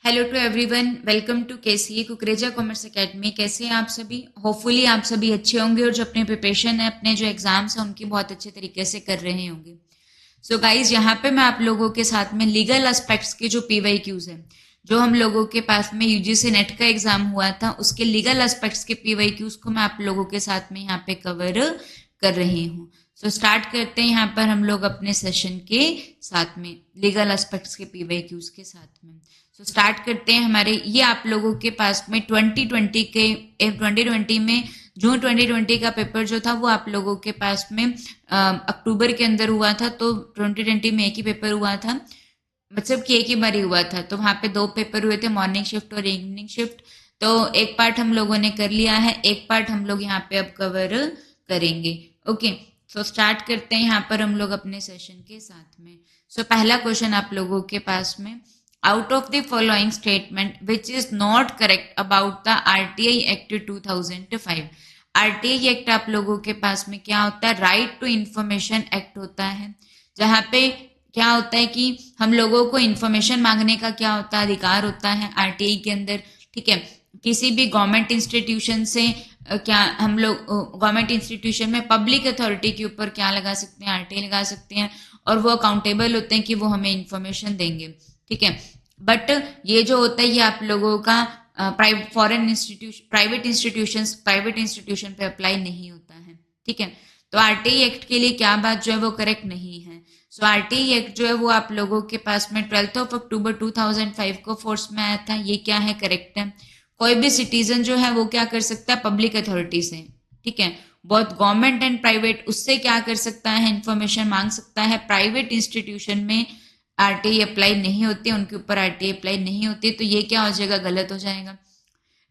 Hello to everyone, welcome to KCA Kukreja commerce academy. कैसे हैं आप सभी? होपफुली आप सभी अच्छे होंगे और जो अपने प्रिपरेशन है, अपने जो एग्जाम्स हैं उनकी बहुत अच्छे तरीके से कर रहे होंगे। सो गाइज, यहाँ पे मैं आप लोगों के साथ में लीगल एस्पेक्ट्स के जो पीवाईक्यूज है, जो हम लोगों के पास में यूजीसी नेट का एग्जाम हुआ था, उसके लीगल एस्पेक्ट्स के पीवाईक्यूज को मैं आप लोगों के साथ में यहाँ पे कवर कर रही हूँ। सो स्टार्ट करते हैं यहाँ पर हम लोग अपने सेशन के साथ में लीगल एस्पेक्ट्स के पीवाईक्यूज के साथ में। सो स्टार्ट करते हैं। हमारे ये आप लोगों के पास में 2020 में जून 2020 का पेपर जो था वो आप लोगों के पास में अक्टूबर के अंदर हुआ था। तो 2020 में एक ही पेपर हुआ था, मतलब कि एक ही बार ही हुआ था। तो वहां पे दो पेपर हुए थे, मॉर्निंग शिफ्ट और इवनिंग शिफ्ट। तो एक पार्ट हम लोगों ने कर लिया है, एक पार्ट हम लोग यहाँ पे अब कवर करेंगे। ओके, सो स्टार्ट करते हैं यहाँ पर हम लोग अपने सेशन के साथ में। सो पहला क्वेश्चन आप लोगों के पास में, out of the following statement which is not correct about the RTI Act 2005। RTI act आप लोगों के पास में क्या होता है? राइट टू इंफॉर्मेशन एक्ट होता है, जहां पे क्या होता है कि हम लोगों को इंफॉर्मेशन मांगने का क्या होता है? अधिकार होता है आरटीआई के अंदर। ठीक है, किसी भी गवर्नमेंट इंस्टीट्यूशन से क्या हम लोग गवर्नमेंट इंस्टीट्यूशन में पब्लिक अथॉरिटी के ऊपर क्या लगा सकते हैं? आरटीआई लगा सकते हैं, और वो अकाउंटेबल होते हैं कि वो हमें इंफॉर्मेशन देंगे। ठीक है, बट ये जो होता है ये आप लोगों का प्राइवेट इंस्टीट्यूशन पे अप्लाई नहीं होता है। ठीक है, तो आरटीआई एक्ट के लिए क्या बात जो है वो करेक्ट नहीं है। सो आरटीआई एक्ट जो है वो आप लोगों के पास में 12 अक्टूबर 2005 को फोर्स में आया था। ये क्या है? करेक्ट है। कोई भी सिटीजन जो है वो क्या कर सकता है? पब्लिक अथॉरिटी से, ठीक है, बहुत गवर्नमेंट एंड प्राइवेट, उससे क्या कर सकता है? इंफॉर्मेशन मांग सकता है। प्राइवेट इंस्टीट्यूशन में आरटीआई अप्लाई नहीं होती, उनके ऊपर आरटीआई अप्लाई नहीं होती। तो ये क्या हो जाएगा? गलत हो जाएगा।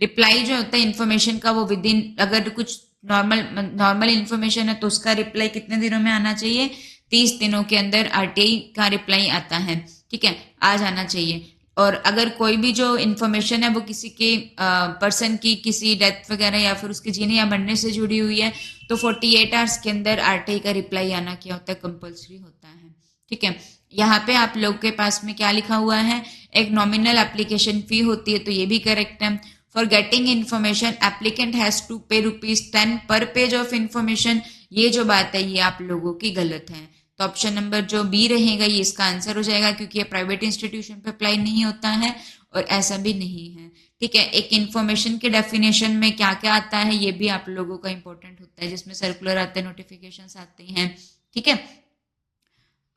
रिप्लाई जो होता है इन्फॉर्मेशन का, वो विद इन, अगर कुछ नॉर्मल इन्फॉर्मेशन है तो उसका रिप्लाई कितने दिनों में आना चाहिए? 30 दिनों के अंदर आरटीआई का रिप्लाई आता है। ठीक है, आ जाना चाहिए। और अगर कोई भी जो इन्फॉर्मेशन है वो किसी के पर्सन की किसी डेथ वगैरह या फिर उसके जीने या मरने से जुड़ी हुई है, तो 48 आवर्स के अंदर आरटीआई का रिप्लाई आना क्या होता है? कंपल्सरी होता है। ठीक है, यहाँ पे आप लोग के पास में क्या लिखा हुआ है? एक नॉमिनल एप्लीकेशन फी होती है, तो ये भी करेक्ट है। For getting information applicant has to pay ₹10 पर पेज ऑफ इन्फॉर्मेशन। ये जो बात है ये आप लोगों की गलत है। तो ऑप्शन नंबर जो बी रहेगा ये इसका आंसर हो जाएगा, क्योंकि ये प्राइवेट इंस्टीट्यूशन पे अप्लाई नहीं होता है और ऐसा भी नहीं है। ठीक है, एक इन्फॉर्मेशन के डेफिनेशन में क्या क्या आता है ये भी आप लोगों का इंपॉर्टेंट होता है, जिसमें सर्कुलर आते हैं, नोटिफिकेशन आते हैं। ठीक है,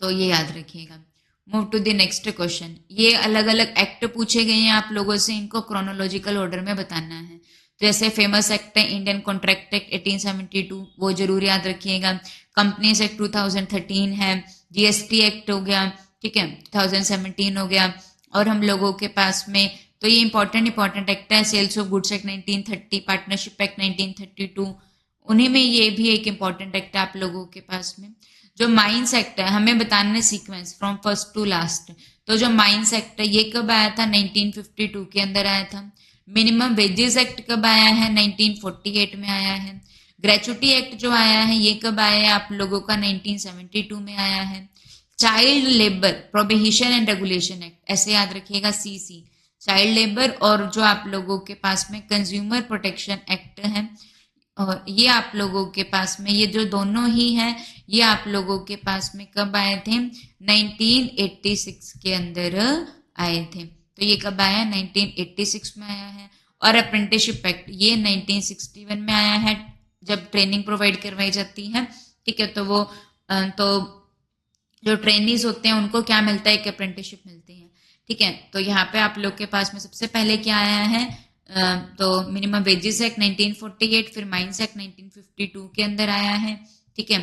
तो ये याद रखिएगा। Move to the next question. ये अलग अलग एक्ट पूछे गए हैं आप लोगों से, इनको क्रोनोलॉजिकल ऑर्डर में बताना है। तो जैसे फेमस एक्ट है इंडियन कॉन्ट्रैक्ट एक्ट 1872, वो जरूर याद रखिएगा। कंपनीज एक्ट 2013 है। जीएसटी एक्ट हो गया, ठीक है, 2017 हो गया। और हम लोगों के पास में तो ये इंपॉर्टेंट एक्ट है। Sales of goods act 1930, partnership act 1932, उन्हीं में ये भी एक इंपॉर्टेंट एक्ट है आप लोगों के पास में। जो माइंस एक्ट है, हमें बताना है sequence from first to last. तो जो माइंस एक्ट है ये कब आया था? 1952 के अंदर आया था। मिनिमम वेजेस एक्ट कब आया है? 1948 में आया है। ग्रेचुटी एक्ट जो आया है ये कब आया है आप लोगों का? 1972 में आया है। Child labour prohibition and regulation act, ऐसे याद रखिएगा, सीसी, चाइल्ड लेबर। और जो आप लोगों के पास में कंज्यूमर प्रोटेक्शन एक्ट है, और ये आप लोगों के पास में, ये जो दोनों ही हैं, ये आप लोगों के पास में कब आए थे? 1986 के अंदर आए थे। तो ये कब आया? 1986 में आया है। और अप्रेंटिसशिप एक्ट ये 1961 में आया है, जब ट्रेनिंग प्रोवाइड करवाई जाती है। ठीक है, तो वो तो जो ट्रेनीज होते हैं उनको क्या मिलता है? एक अप्रेंटिसशिप मिलती है। ठीक है, तो यहाँ पे आप लोग के पास में सबसे पहले क्या आया है? तो मिनिमम वेजेस एक्ट 1948, फिर माइंस एक्ट 1952 के अंदर आया है। ठीक है,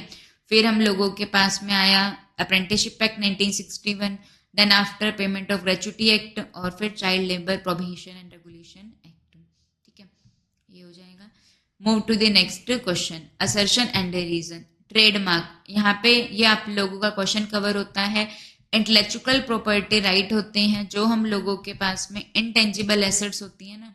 फिर हम लोगों के पास में आया apprenticeship act 1961, then after payment of gratuity act, और फिर child labour prohibition and regulation act. ठीक है, ये हो जाएगा। Move to the next question, assertion and reason. Trademark, यहाँ पे ये आप लोगों का क्वेश्चन कवर होता है। इंटेलेक्चुअल प्रॉपर्टी राइट होते हैं, जो हम लोगों के पास में इनटेंजिबल एसेट्स होती है ना,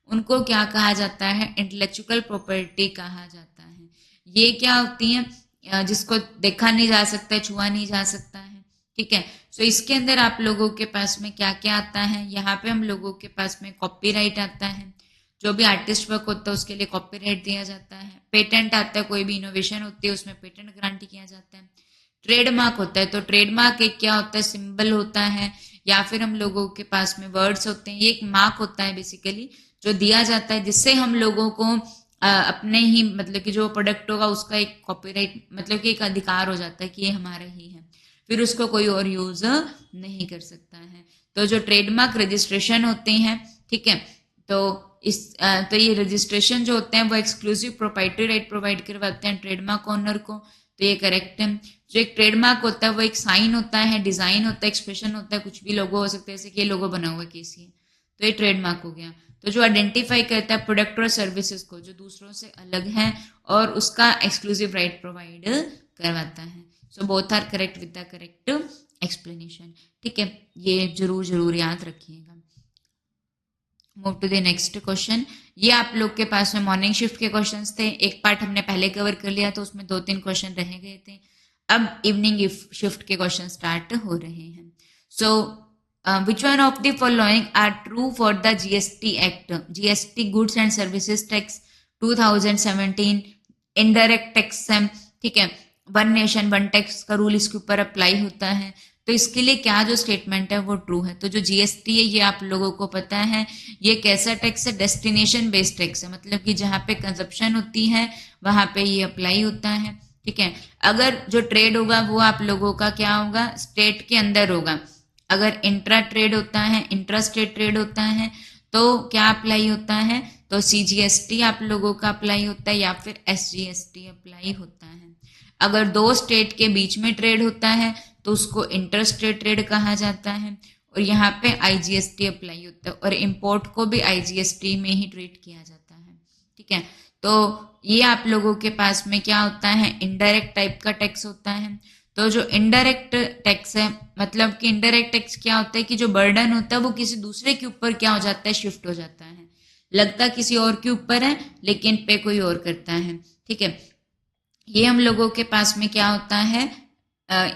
उनको क्या कहा जाता है? इंटेलेक्चुअल प्रॉपर्टी कहा जाता है। ये क्या होती है? जिसको देखा नहीं जा सकता है, छुआ नहीं जा सकता है। ठीक है। सो इसके अंदर आप लोगों के पास में क्या क्या आता है, यहाँ पे हम लोगों के पास में कॉपीराइट आता है, जो भी आर्टिस्ट वर्क होता है उसके लिए कॉपीराइट दिया जाता है। पेटेंट आता है, कोई भी इनोवेशन होती है उसमें पेटेंट ग्रांट किया जाता है। ट्रेडमार्क होता है, तो ट्रेडमार्क एक क्या होता है, सिंबल होता है या फिर हम लोगों के पास में वर्ड्स होते हैं। ये एक मार्क होता है बेसिकली, जो दिया जाता है जिससे हम लोगों को अपने ही मतलब कि जो प्रोडक्ट होगा उसका एक कॉपीराइट मतलब कि एक अधिकार हो जाता है कि ये हमारा ही है, फिर उसको कोई और यूज नहीं कर सकता है। तो जो ट्रेडमार्क रजिस्ट्रेशन होते हैं, ठीक है, तो तो ये रजिस्ट्रेशन जो होते हैं वो एक्सक्लूसिव प्रोप्राइटरी राइट प्रोवाइड करवाते हैं ट्रेडमार्क ओनर को, तो ये करेक्ट है। जो एक ट्रेडमार्क होता है वो एक साइन होता है, डिजाइन होता है, एक्सप्रेशन होता है, कुछ भी लोगो हो सकता है, जैसे कि ये लोगो बना हुआ है किसी, तो ये ट्रेडमार्क हो गया। तो जो आइडेंटिफाई करता है प्रोडक्ट और सर्विसेज को जो दूसरों से अलग है और उसका एक्सक्लूसिव राइट प्रोवाइड करवाता है। So both are correct with the correct explanation, ठीक है, ये जरूर जरूर याद रखिएगा। Move to the next question. ये आप लोग के पास में मॉर्निंग शिफ्ट के क्वेश्चंस थे, एक पार्ट हमने पहले कवर कर लिया तो उसमें 2-3 क्वेश्चन रह गए थे। अब इवनिंग शिफ्ट के क्वेश्चन स्टार्ट हो रहे हैं। So which one of the following are true for the GST act, GST goods and services tax 2017 indirect tax है, ठीक है, वन नेशन वन टैक्स का रूल इसके ऊपर अप्लाई होता है, तो इसके लिए क्या जो स्टेटमेंट है वो ट्रू है। तो जो जीएसटी है ये आप लोगों को पता है ये कैसा टैक्स है, डेस्टिनेशन बेस्ड टैक्स है, मतलब कि जहाँ पे कंजप्शन होती है वहां पे ये अप्लाई होता है, ठीक है। अगर जो ट्रेड होगा वो आप लोगों का क्या होगा, स्टेट के अंदर होगा। अगर इंट्रा ट्रेड होता है, इंट्रा स्टेट ट्रेड होता है तो क्या अप्लाई होता है, तो सीजीएसटी आप लोगों का अप्लाई होता है या फिर एसजीएसटी अप्लाई होता है। अगर दो स्टेट के बीच में ट्रेड होता है तो उसको इंटर स्टेट ट्रेड कहा जाता है और यहाँ पे आईजीएसटी अप्लाई होता है और इंपोर्ट को भी आईजीएसटी में ही ट्रीट किया जाता है, ठीक है। तो ये आप लोगों के पास में क्या होता है, इनडायरेक्ट टाइप का टैक्स होता है। तो जो इनडायरेक्ट टैक्स है मतलब कि इनडायरेक्ट टैक्स क्या होता है कि जो बर्डन होता है वो किसी दूसरे के ऊपर क्या हो जाता है, शिफ्ट हो जाता है, लगता किसी और के ऊपर है लेकिन पे कोई और करता है, ठीक है। ये हम लोगों के पास में क्या होता है,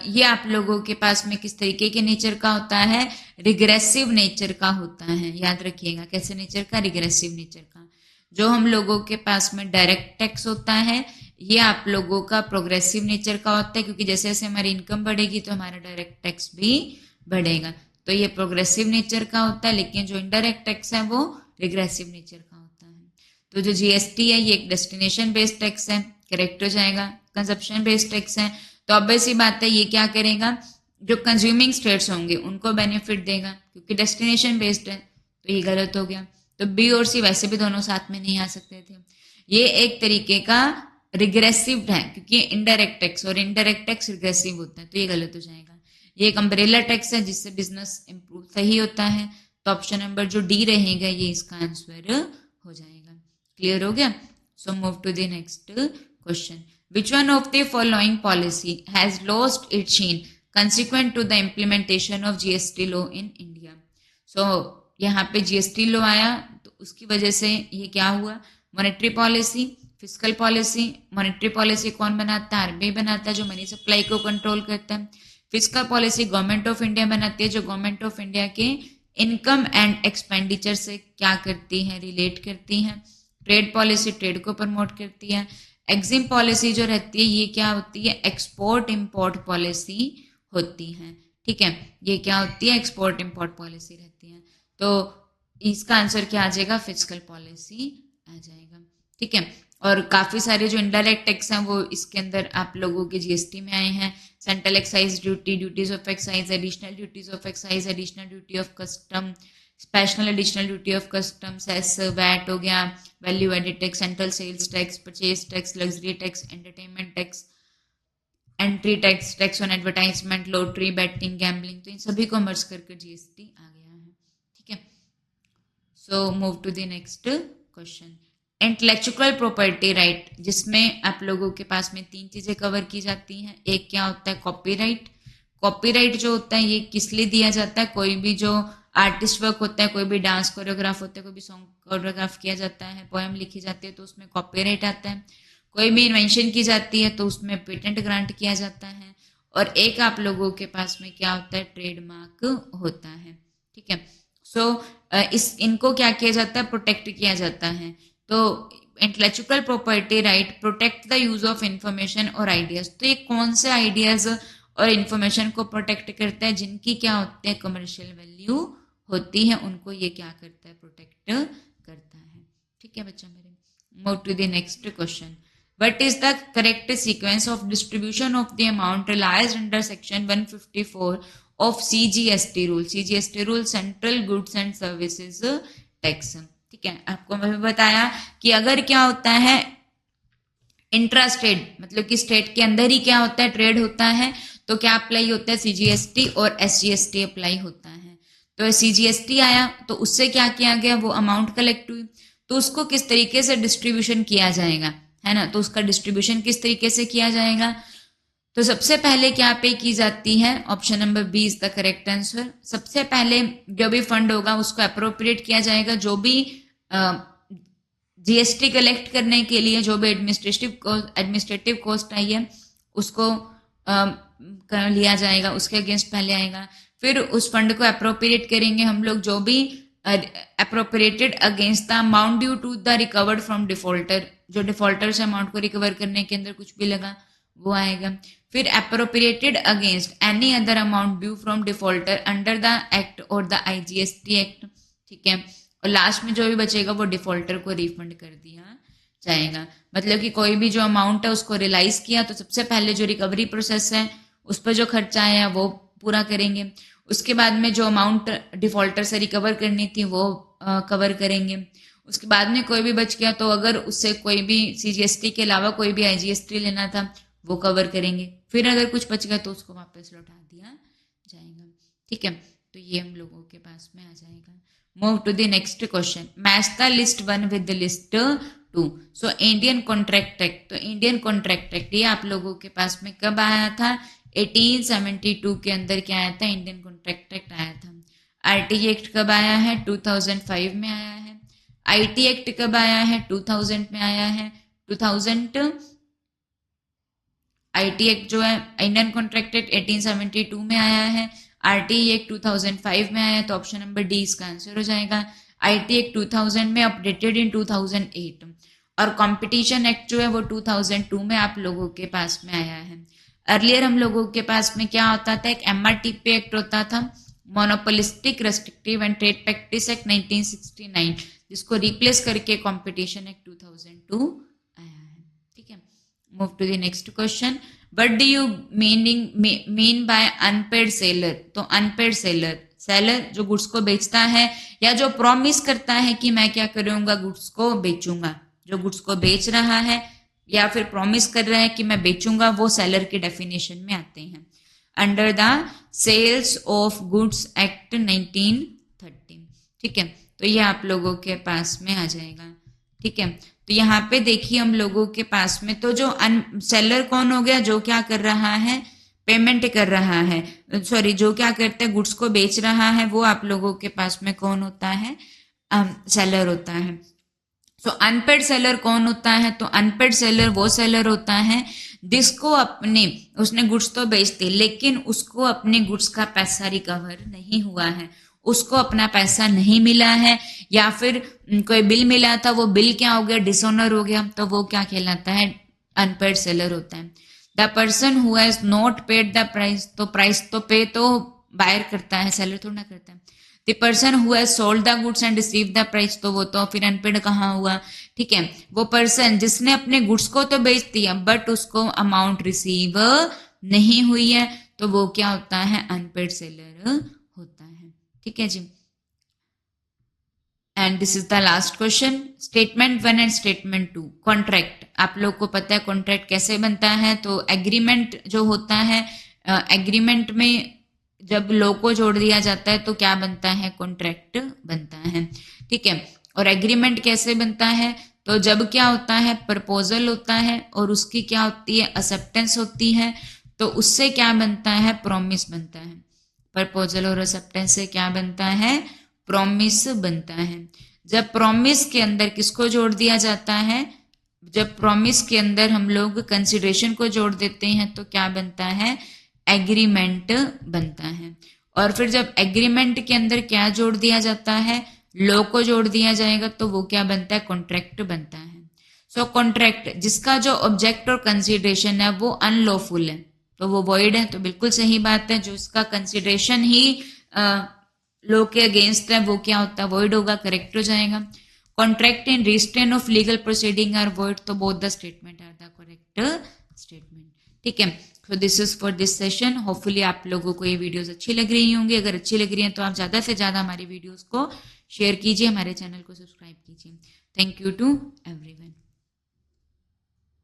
ये आप लोगों के पास में किस तरीके के नेचर का होता है, रिग्रेसिव नेचर का होता है, याद रखिएगा कैसे नेचर का, रिग्रेसिव नेचर का। जो हम लोगों के पास में डायरेक्ट टैक्स होता है ये आप लोगों का प्रोग्रेसिव नेचर का होता है, क्योंकि जैसे जैसे हमारी इनकम बढ़ेगी तो हमारा डायरेक्ट टैक्स भी बढ़ेगा, तो ये प्रोग्रेसिव नेचर का होता है। लेकिन जो इनडायरेक्ट टैक्स है वो रिग्रेसिव नेचर का होता है। तो जो जीएसटी है ये एक डेस्टिनेशन बेस्ड टैक्स है, करेक्ट हो जाएगा। कंजप्शन बेस्ड टैक्स है तो ऑब्वियस सी बात है ये क्या करेगा, जो कंज्यूमिंग स्टेट्स होंगे उनको बेनिफिट देगा, क्योंकि डेस्टिनेशन बेस्ड है, तो ये गलत हो गया। तो बी और सी वैसे भी दोनों साथ में नहीं आ सकते थे। ये एक तरीके का रिग्रेसिव है क्योंकि इनडायरेक्ट टैक्स और इनडायरेक्ट टैक्स रिग्रेसिव होता है, तो ये गलत हो जाएगा। ये एक अम्ब्रेला टैक्स है जिससे बिजनेस इंप्रूव सही होता है, तो ऑप्शन नंबर जो डी रहेगा ये इसका आंसर हो जाएगा। क्लियर हो गया। So move to the next question. Which one of the following policy has lost its sheen consequent to the implementation of GST law in India? So यहाँ पे GST law आया तो उसकी वजह से ये क्या हुआ, monetary policy, physical policy. Monetary policy कौन बनाता है, आरबीआई बनाता है जो मनी सप्लाई को कंट्रोल करता है। Physical policy government of India बनाती है जो गवर्नमेंट ऑफ इंडिया के इनकम एंड एक्सपेंडिचर से क्या करती है, रिलेट करती है। ट्रेड पॉलिसी ट्रेड को प्रमोट करती है। एग्जिम पॉलिसी जो रहती है ये क्या होती है, एक्सपोर्ट इंपोर्ट पॉलिसी होती है, ठीक है। ये क्या होती है, एक्सपोर्ट इंपोर्ट पॉलिसी रहती है। तो इसका आंसर क्या आ जाएगा, फिजिकल पॉलिसी आ जाएगा, ठीक है। और काफी सारे जो इनडायरेक्ट टैक्स हैं वो इसके अंदर आप लोगों के जीएसटी में आए हैं। Central excise duty, duties of excise, additional duties of excise, additional duty of custom, special additional duty of custom, cess, VAT हो गया, value added tax, central sales tax, purchase tax, luxury tax, entertainment tax, entry tax, tax on advertisement, lottery, betting, gambling, तो इन सभी को मर्ज करके GST आ गया है, ठीक है। So move to the next question. Intellectual property right, जिसमें आप लोगों के पास में 3 चीजें कवर की जाती हैं। एक क्या होता है, कॉपीराइट। कॉपीराइट जो होता है ये किस लिए दिया जाता है, कोई भी जो आर्टिस्ट वर्क होता है, कोई भी डांस कोरियोग्राफ होता है, कोई भी सॉन्ग कोरियोग्राफ किया जाता है, पोएम लिखी जाती है तो उसमें कॉपीराइट आता है। कोई भी इन्वेंशन की जाती है तो उसमें पेटेंट ग्रांट किया जाता है। और एक आप लोगों के पास में क्या होता है, ट्रेडमार्क होता है। ठीक है, सो इनको क्या किया जाता है, प्रोटेक्ट किया जाता है। तो intellectual property right protect the use of information और आइडियाज। तो ये कौन से आइडियाज और इंफॉर्मेशन को प्रोटेक्ट करता है, जिनकी क्या होते हैं, कमर्शियल वैल्यू होती है, उनको ये क्या करता है, प्रोटेक्ट करता है। ठीक है बच्चा मेरे, move to the next question. What is the correct sequence of distribution of the amount realized under section 154 of CGST rule? CGST rule Central Goods and Services Tax। ठीक है, आपको मैं बताया कि अगर क्या होता है इंट्रा स्टेट, मतलब कि स्टेट के अंदर ही क्या होता है, ट्रेड होता है, तो क्या अप्लाई होता है, सीजीएसटी और एसजीएसटी अप्लाई होता है। तो सीजीएसटी आया तो उससे क्या किया गया, वो अमाउंट कलेक्ट हुई, तो उसको किस तरीके से डिस्ट्रीब्यूशन किया जाएगा, है ना। तो उसका डिस्ट्रीब्यूशन किस तरीके से किया जाएगा, तो सबसे पहले क्या पे की जाती है, option number B is the correct answer. सबसे पहले जो भी फंड होगा उसको अप्रोप्रिएट किया जाएगा, जो भी जीएसटी कलेक्ट करने के लिए जो भी एडमिनिस्ट्रेटिव कॉस्ट आई है उसको लिया जाएगा, उसके अगेंस्ट पहले आएगा। फिर उस फंड को अप्रोप्रिएट करेंगे हम लोग, जो भी appropriated against the amount due to the recovered from defaulter, जो डिफॉल्टर से अमाउंट को रिकवर करने के अंदर कुछ भी लगा वो आएगा। फिर appropriated against any other amount due from defaulter under the act और द आईजीएसटी एक्ट। ठीक है, और लास्ट में जो भी बचेगा वो डिफॉल्टर को रिफंड कर दिया जाएगा। मतलब कि कोई भी जो अमाउंट है उसको रियलाइज किया तो सबसे पहले जो रिकवरी प्रोसेस है उस पर जो खर्चा आया वो पूरा करेंगे, उसके बाद में जो अमाउंट डिफॉल्टर से रिकवर करनी थी वो कवर करेंगे, उसके बाद में कोई भी बच गया तो अगर उससे कोई भी सीजीएसटी के अलावा कोई भी आईजीएसटी लेना था वो कवर करेंगे, फिर अगर कुछ बच गया तो उसको वापस लौटा दिया जाएगा। ठीक है, तो ये हम लोगों के पास में आ जाएगा। Move to the next question, match the list 1 with the list 2। So Indian contract act, तो इंडियन कॉन्ट्रैक्ट एक्ट ये आप लोगों के पास में कब आया था, 1872 के अंदर क्या आया था, इंडियन कॉन्ट्रैक्ट एक्ट आया था। आरटी एक्ट कब आया है, 2005 में आया है। आईटी एक्ट कब आया है, 2000 में आया है। 2000 आईटी एक्ट जो है, इंडियन कॉन्ट्रैक्ट एक्ट 1872 में आया है, आरटी एक्ट 2005 में आया है, तो ऑप्शन नंबर डी इसका आंसर हो जाएगा। आईटी एक्ट 2000 में, अपडेटेड इन 2008, और कंपटीशन एक्ट जो है वो 2002 में आप लोगों के पास में आया है। अर्लियर हम लोगों के पास में क्या होता था, एक एमआरटीपी एक्ट होता था, monopolistic restrictive and trade practice act 1969, जिसको रिप्लेस करके कंपटीशन एक्ट 2002 आया है। ठीक है, move to the next question, what do you mean by unpaid seller. तो अनपेड सेलर, सेलर जो गुड्स को बेचता है या जो प्रॉमिस करता है कि मैं क्या करूंगा, गुड्स को बेचूंगा, जो गुड्स को बेच रहा है या फिर प्रॉमिस कर रहा है कि मैं बेचूंगा, वो सेलर के डेफिनेशन में आते हैं under the sales of goods act 1930। ठीक है, तो ये आप लोगों के पास में आ जाएगा। ठीक है, तो यहाँ पे देखिए हम लोगों के पास में तो जो सेलर कौन हो गया, जो क्या कर रहा है, पेमेंट कर रहा है, सॉरी जो क्या करते हैं, गुड्स को बेच रहा है, वो आप लोगों के पास में कौन होता है, सेलर होता है। सो अनपेड सेलर कौन होता है, तो अनपेड सेलर वो सेलर होता है जिसको अपने, उसने गुड्स तो बेचते लेकिन उसको अपने गुड्स का पैसा रिकवर नहीं हुआ है, उसको अपना पैसा नहीं मिला है, या फिर कोई बिल मिला था वो बिल क्या हो गया, डिसऑनर हो गया, तो वो क्या कहलाता है, अनपेड सेलर होता है। The person who has not paid the price, तो प्राइस तो पे तो बायर करता है, सेलर थोड़ा ना करता है। The person who has sold the goods and receive the price, तो वो तो फिर अनपेड कहाँ हुआ। ठीक है, वो पर्सन जिसने अपने गुड्स को तो बेच दिया बट उसको अमाउंट रिसीव नहीं हुई है, तो वो क्या होता है, अनपेड सेलर होता है। ठीक है जी, and this is the last question, statement 1 and statement 2। Contract, आप लोग को पता है कॉन्ट्रैक्ट कैसे बनता है, तो एग्रीमेंट जो होता है, एग्रीमेंट में जब लॉ को जोड़ दिया जाता है तो क्या बनता है, कॉन्ट्रैक्ट बनता है। ठीक है, और एग्रीमेंट कैसे बनता है, तो जब क्या होता है, प्रपोजल होता है और उसकी क्या होती है, एक्सेप्टेंस होती है, तो उससे क्या बनता है, प्रॉमिस बनता है। प्रपोजल और एक्सेप्टेंस से क्या बनता है, प्रॉमिस बनता है। जब प्रॉमिस के अंदर किसको जोड़ दिया जाता है, जब प्रॉमिस के अंदर हम लोग कंसिडरेशन को जोड़ देते हैं तो क्या बनता है, एग्रीमेंट बनता है। और फिर जब एग्रीमेंट के अंदर क्या जोड़ दिया जाता है, लॉ को जोड़ दिया जाएगा, तो वो क्या बनता है, कॉन्ट्रैक्ट बनता है। सो कॉन्ट्रैक्ट जिसका जो ऑब्जेक्ट और कंसिडरेशन है वो अनलॉफुल है तो वो वॉइड है, तो बिल्कुल सही बात है। जो इसका कंसिडरेशन ही लॉ के अगेंस्ट है वो क्या होता है, वॉइड होगा, करेक्ट हो जाएगा। Contract in restraint of legal proceeding are void, तो both the statement are the correct statement. ठीक है, so this is for this session. Hopefully आप लोगों को ये वीडियोस अच्छी लग रही होंगी। अगर अच्छी लग रही है तो आप ज्यादा से ज्यादा हमारी वीडियोस को शेयर कीजिए, हमारे चैनल को सब्सक्राइब कीजिए। Thank you to everyone.